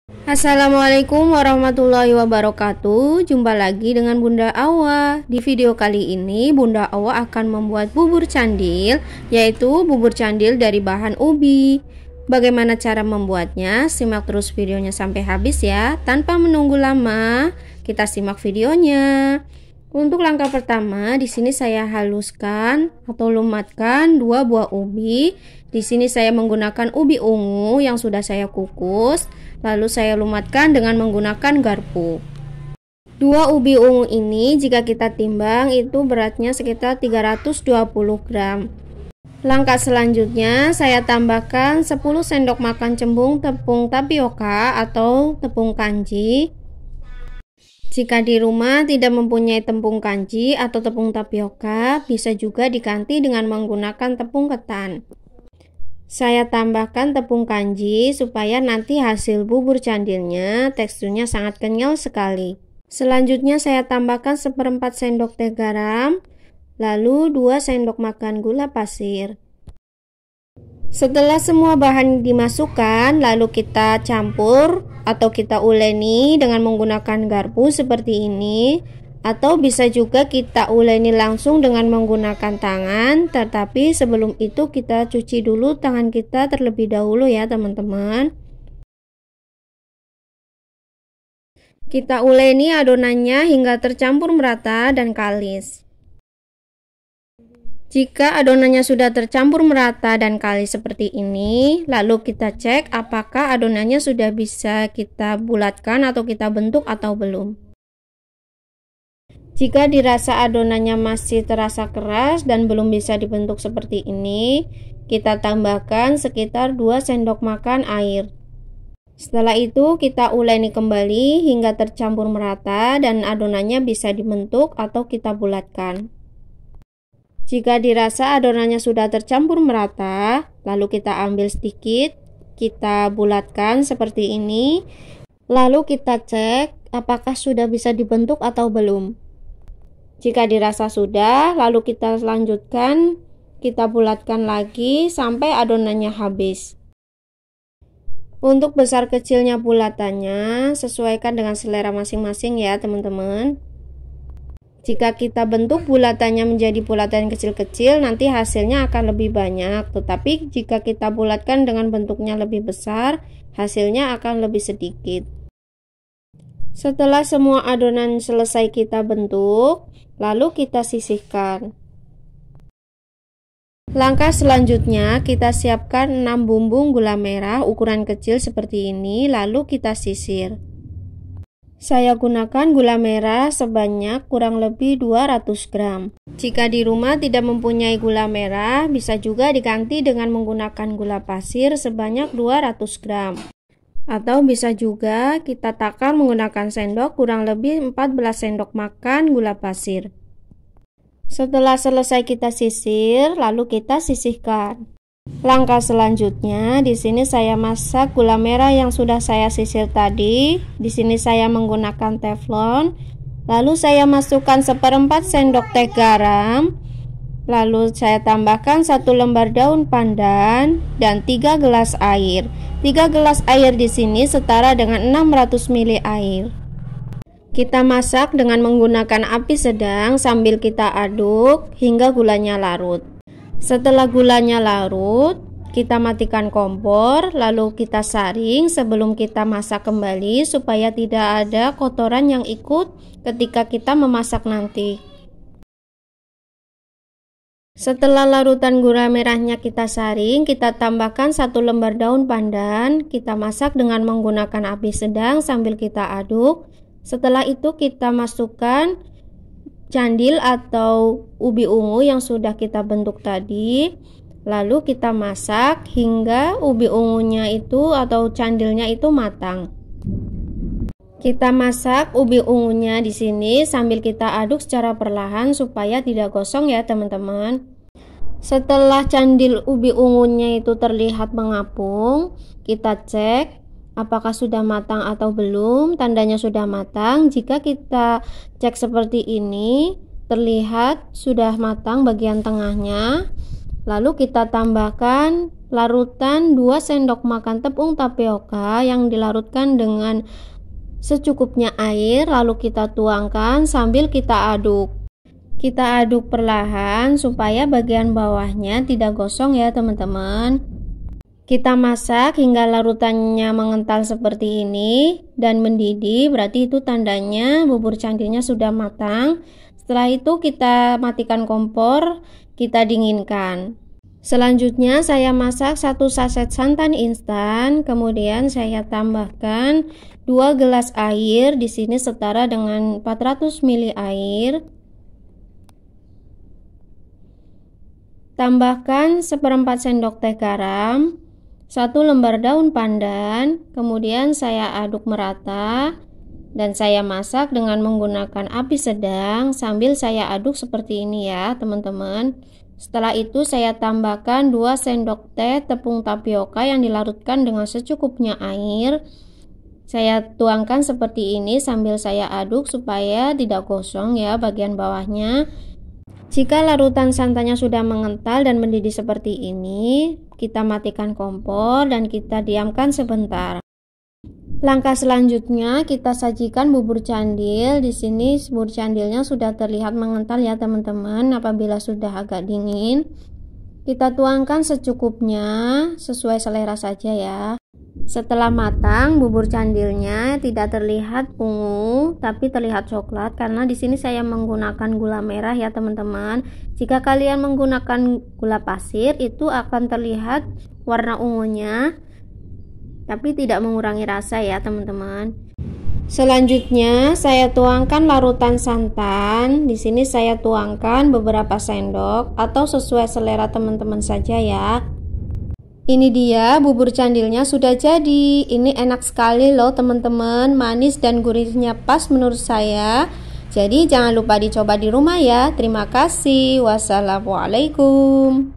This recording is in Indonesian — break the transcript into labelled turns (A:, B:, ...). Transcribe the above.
A: Assalamualaikum warahmatullahi wabarakatuh. Jumpa lagi dengan Bunda Awa. Di video kali ini Bunda Awa akan membuat bubur candil, yaitu bubur candil dari bahan ubi. Bagaimana cara membuatnya? Simak terus videonya sampai habis ya. Tanpa menunggu lama, kita simak videonya. Untuk langkah pertama, di sini saya haluskan atau lumatkan 2 buah ubi. Di sini saya menggunakan ubi ungu yang sudah saya kukus. Lalu saya lumatkan dengan menggunakan garpu. 2 ubi ungu ini jika kita timbang itu beratnya sekitar 320 gram. Langkah selanjutnya saya tambahkan 10 sendok makan cembung tepung tapioka atau tepung kanji. Jika di rumah tidak mempunyai tepung kanji atau tepung tapioka, bisa juga diganti dengan menggunakan tepung ketan. Saya tambahkan tepung kanji supaya nanti hasil bubur candilnya teksturnya sangat kenyal sekali. Selanjutnya saya tambahkan 1/4 sendok teh garam, lalu 2 sendok makan gula pasir. Setelah semua bahan dimasukkan, lalu kita campur atau kita uleni dengan menggunakan garpu seperti ini. Atau bisa juga kita uleni langsung dengan menggunakan tangan, tetapi sebelum itu kita cuci dulu tangan kita terlebih dahulu ya teman-teman. Kita uleni adonannya hingga tercampur merata dan kalis. Jika adonannya sudah tercampur merata dan kalis seperti ini, lalu kita cek apakah adonannya sudah bisa kita bulatkan atau kita bentuk atau belum. Jika dirasa adonannya masih terasa keras dan belum bisa dibentuk seperti ini, kita tambahkan sekitar 2 sendok makan air. Setelah itu kita uleni kembali hingga tercampur merata dan adonannya bisa dibentuk atau kita bulatkan. Jika dirasa adonannya sudah tercampur merata, lalu kita ambil sedikit, kita bulatkan seperti ini. Lalu kita cek apakah sudah bisa dibentuk atau belum. Jika dirasa sudah, lalu kita lanjutkan, kita bulatkan lagi sampai adonannya habis. Untuk besar kecilnya bulatannya, sesuaikan dengan selera masing-masing ya teman-teman. Jika kita bentuk bulatannya menjadi bulatan kecil-kecil, nanti hasilnya akan lebih banyak. Tetapi jika kita bulatkan dengan bentuknya lebih besar, hasilnya akan lebih sedikit. Setelah semua adonan selesai kita bentuk, lalu kita sisihkan. Langkah selanjutnya kita siapkan 6 bumbung gula merah ukuran kecil seperti ini, lalu kita sisir. Saya gunakan gula merah sebanyak kurang lebih 200 gram. Jika di rumah tidak mempunyai gula merah, bisa juga diganti dengan menggunakan gula pasir sebanyak 200 gram. Atau bisa juga kita takar menggunakan sendok kurang lebih 14 sendok makan gula pasir. Setelah selesai kita sisir, lalu kita sisihkan. Langkah selanjutnya, di sini saya masak gula merah yang sudah saya sisir tadi. Di sini saya menggunakan teflon. Lalu saya masukkan 1/4 sendok teh garam. Lalu saya tambahkan 1 lembar daun pandan dan 3 gelas air. 3 gelas air di sini setara dengan 600 ml air. Kita masak dengan menggunakan api sedang sambil kita aduk hingga gulanya larut. Setelah gulanya larut, kita matikan kompor, lalu kita saring sebelum kita masak kembali supaya tidak ada kotoran yang ikut ketika kita memasak nanti. Setelah larutan gula merahnya kita saring, kita tambahkan 1 lembar daun pandan. Kita masak dengan menggunakan api sedang sambil kita aduk. Setelah itu kita masukkan candil atau ubi ungu yang sudah kita bentuk tadi. Lalu kita masak hingga ubi ungunya itu atau candilnya itu matang. Kita masak ubi ungunya di sini sambil kita aduk secara perlahan supaya tidak gosong ya teman-teman. Setelah candil ubi ungunya itu terlihat mengapung, kita cek apakah sudah matang atau belum. Tandanya sudah matang. Jika kita cek seperti ini, terlihat sudah matang bagian tengahnya. Lalu kita tambahkan larutan 2 sendok makan tepung tapioka yang dilarutkan dengan secukupnya air, lalu kita tuangkan sambil kita aduk. Kita aduk perlahan supaya bagian bawahnya tidak gosong ya teman-teman. Kita masak hingga larutannya mengental seperti ini dan mendidih, berarti itu tandanya bubur candilnya sudah matang. Setelah itu kita matikan kompor, kita dinginkan. Selanjutnya saya masak 1 saset santan instan, kemudian saya tambahkan 2 gelas air, di sini setara dengan 400 ml air. Tambahkan 1/4 sendok teh garam, 1 lembar daun pandan, kemudian saya aduk merata dan saya masak dengan menggunakan api sedang sambil saya aduk seperti ini ya teman-teman. Setelah itu saya tambahkan 2 sendok teh tepung tapioka yang dilarutkan dengan secukupnya air. Saya tuangkan seperti ini sambil saya aduk supaya tidak gosong ya bagian bawahnya. Jika larutan santannya sudah mengental dan mendidih seperti ini, kita matikan kompor dan kita diamkan sebentar. Langkah selanjutnya kita sajikan bubur candil. Di sini bubur candilnya sudah terlihat mengental ya teman-teman. Apabila sudah agak dingin, kita tuangkan secukupnya sesuai selera saja ya. Setelah matang, bubur candilnya tidak terlihat ungu, tapi terlihat coklat karena di sini saya menggunakan gula merah ya teman-teman. Jika kalian menggunakan gula pasir, itu akan terlihat warna ungunya, tapi tidak mengurangi rasa ya teman-teman. Selanjutnya saya tuangkan larutan santan. Di sini saya tuangkan beberapa sendok atau sesuai selera teman-teman saja ya. Ini dia bubur candilnya sudah jadi. Ini enak sekali loh teman-teman, manis dan gurihnya pas menurut saya. Jadi jangan lupa dicoba di rumah ya. Terima kasih. Wassalamualaikum.